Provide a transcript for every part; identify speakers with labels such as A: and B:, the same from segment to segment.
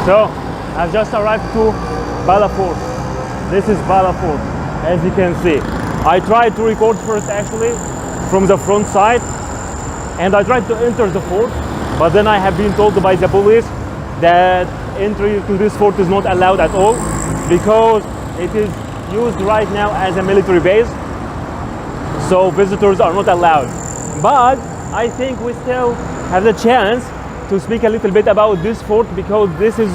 A: So I've just arrived to Bala Fort. This is Bala Fort, as you can see. I tried to record first actually from the front side, and I tried to enter the fort, but then I have been told by the police that entry to this fort is not allowed at all because it is used right now as a military base, so visitors are not allowed. But I think we still have the chance to speak a little bit about this fort because this is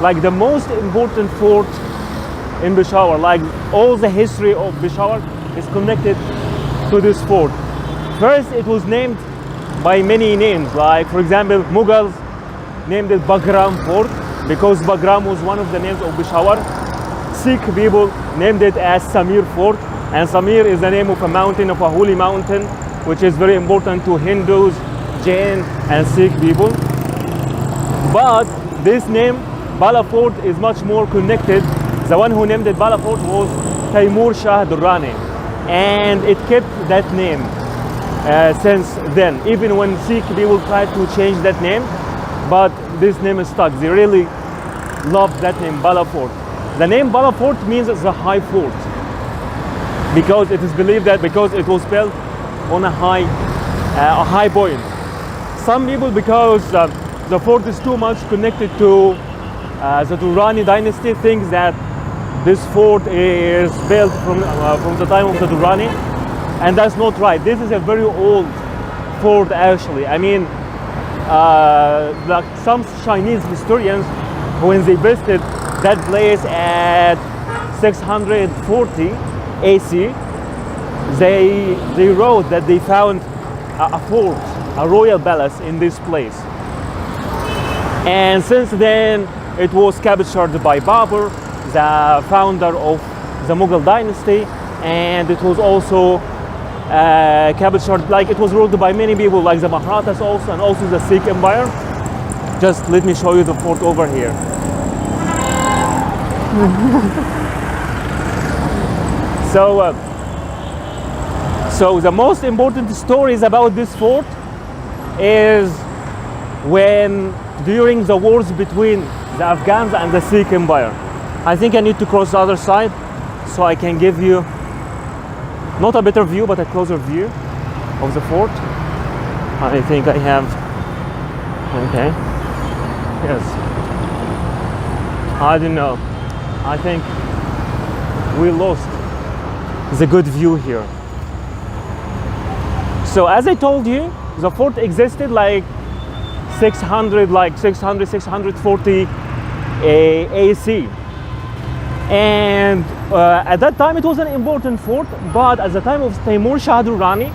A: like the most important fort in Peshawar. Like all the history of Peshawar is connected to this fort. First, it was named by many names, like for example Mughals named it Bagram Fort because Bagram was one of the names of Peshawar. Sikh people named it as Samir Fort, and Samir is the name of a mountain, of a holy mountain, which is very important to Hindus, Jain and Sikh people. But this name Bala Fort is much more connected. The one who named it Bala Fort was Taimur Shah Durrani, and it kept that name since then, even when Sikh people tried to change that name, but this name is stuck. They really love that name, Bala Fort. The name Bala Fort means the high fort because it is believed that because it was built on a high point. Some people, because the fort is too much connected to the Durrani dynasty, thinks that this fort is built from the time of the Durrani, and that's not right. This is a very old fort actually. I mean, like some Chinese historians, when they visited that place at 640 AC, they wrote that they found a fort, a royal palace in this place. And since then, it was captured by Babur, the founder of the Mughal dynasty, and it was also captured, like it was ruled by many people, like the Mahrathas also, and also the Sikh Empire. Just let me show you the fort over here. So the most important stories about this fort is when during the wars between the Afghans and the Sikh Empire. I think I need to cross the other side so I can give you not a better view but a closer view of the fort. I think I have, okay, yes, I don't know, I think we lost the good view here. So as I told you, the fort existed like 640 AC, and at that time it was an important fort. But at the time of Taimur Shah Durrani,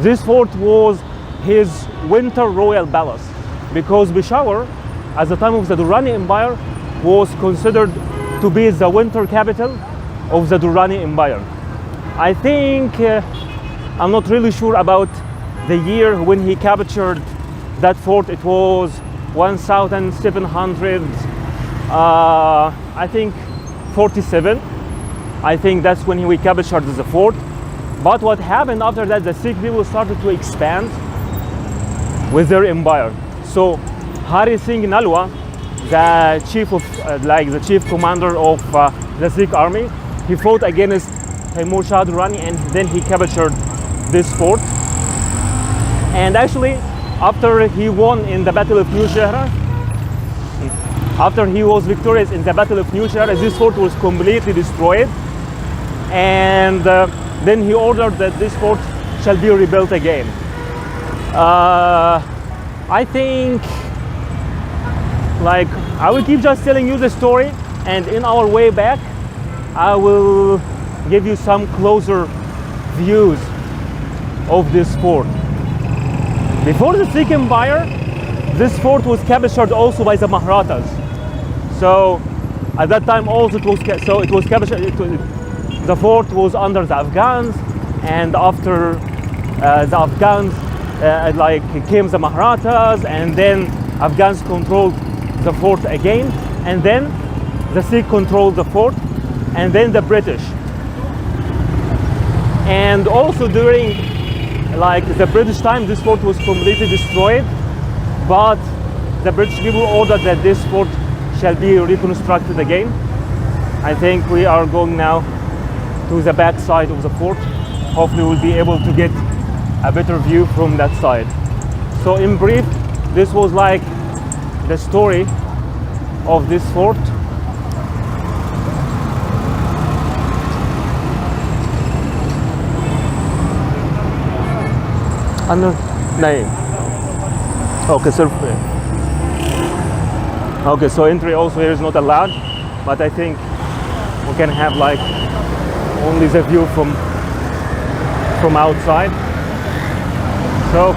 A: this fort was his winter royal palace because Peshawar at the time of the Durrani Empire was considered to be the winter capital of the Durrani Empire. I think I'm not really sure about the year when he captured that fort. It was 1700, I think 47. I think that's when we captured the fort. But what happened after that, the Sikh people started to expand with their empire. So Hari Singh Nalwa, the chief of the chief commander of the Sikh army, he fought against Taimur Shah Durrani, and then he captured this fort. And actually, after he won in the Battle of New Shahra, after he was victorious in the Battle of New Shahra, this fort was completely destroyed, and then he ordered that this fort shall be rebuilt again. I think, like, I will keep just telling you the story, and in our way back, I will give you some closer views of this fort. Before the Sikh Empire, this fort was captured also by the Mahrathas. So at that time also it was captured. The fort was under the Afghans, and after the Afghans came the Mahrathas, and then Afghans controlled the fort again, and then the Sikh controlled the fort, and then the British. And also during the British time, this fort was completely destroyed, but the British people ordered that this fort shall be reconstructed again. I think we are going now to the back side of the fort. Hopefully we'll be able to get a better view from that side. So in brief, this was like the story of this fort. Okay, sir. Okay, so entry also here is not allowed, but I think we can have like only the view from outside. So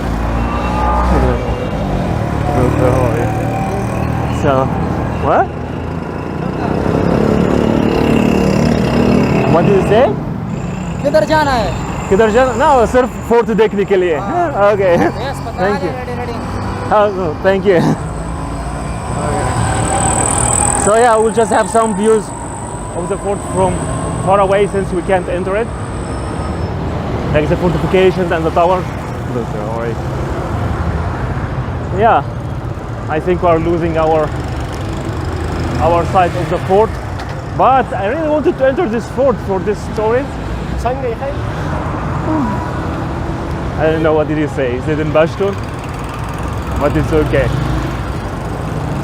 A: what? What did you say?
B: किधर जाना है?
A: किधर जाना? No, सिर्फ fort देखने के लिए. Okay.
B: Yes,
A: Thank you.
B: Ready.
A: Oh, thank you. So yeah, we'll just have some views of the fort from far away since we can't enter it. Like the fortifications and the tower. Yeah, I think we are losing our side of the fort. But I really wanted to enter this fort for this story. I don't know what did he say. Is it in Pashtun? But it's okay.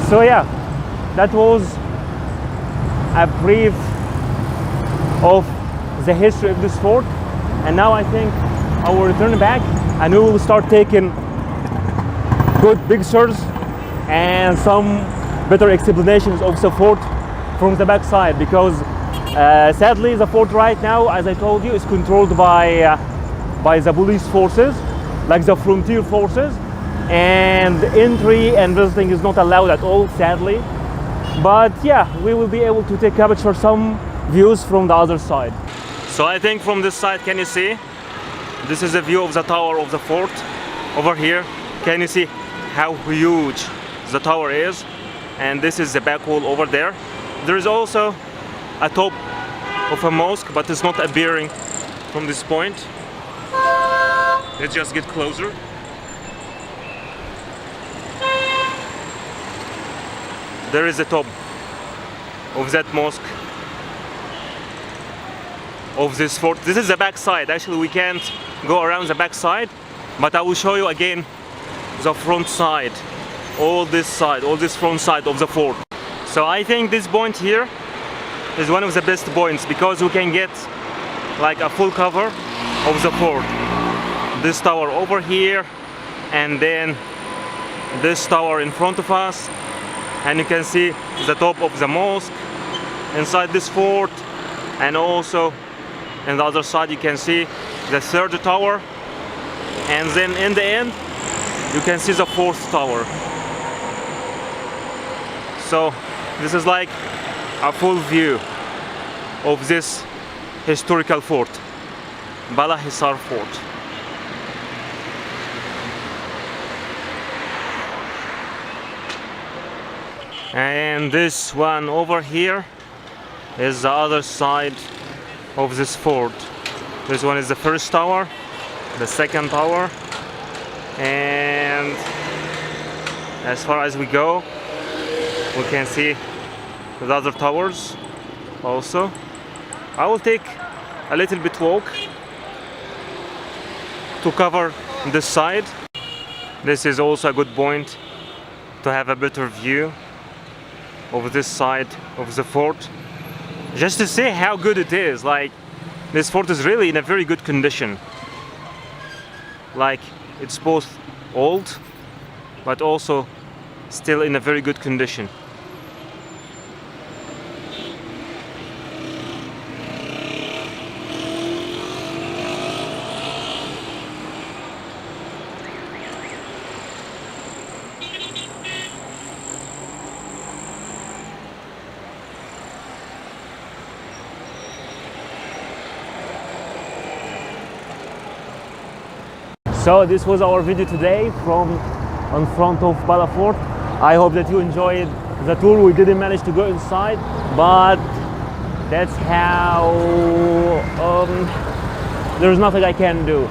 A: So yeah, that was a brief of the history of this fort. And now I think I will return back and we will start taking good pictures and some better explanations of the fort from the back side, because sadly the fort right now, as I told you, is controlled by the police forces, like the frontier forces, and entry and visiting is not allowed at all, sadly. But yeah, we will be able to capture some views from the other side. So I think from this side, can you see? This is a view of the tower of the fort over here. Can you see how huge the tower is? And this is the back wall over there. There is also a top of a mosque, but it's not appearing from this point. Let's just get closer. There is the top of that mosque, of this fort. This is the back side. Actually, we can't go around the back side, but I will show you again the front side, all this front side of the fort. So I think this point here is one of the best points, because we can get like a full cover of the fort. This tower over here, and then this tower in front of us, and you can see the top of the mosque inside this fort, and also on the other side you can see the third tower, and then in the end you can see the fourth tower. So this is like a full view of this historical fort, Bala Hissar Fort. And this one over here is the other side of this fort. This one is the first tower, the second tower, and as far as we go, we can see the other towers also. I will take a little bit walk to cover this side. This is also a good point to have a better view of this side of the fort, just to see how good it is. Like, this fort is really in a very good condition. Like, it's both old but also still in a very good condition. So this was our video today from in front of Bala Fort. I hope that you enjoyed the tour. We didn't manage to go inside, but that's how there's nothing I can do.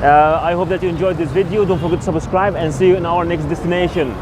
A: I hope that you enjoyed this video. Don't forget to subscribe, and see you in our next destination.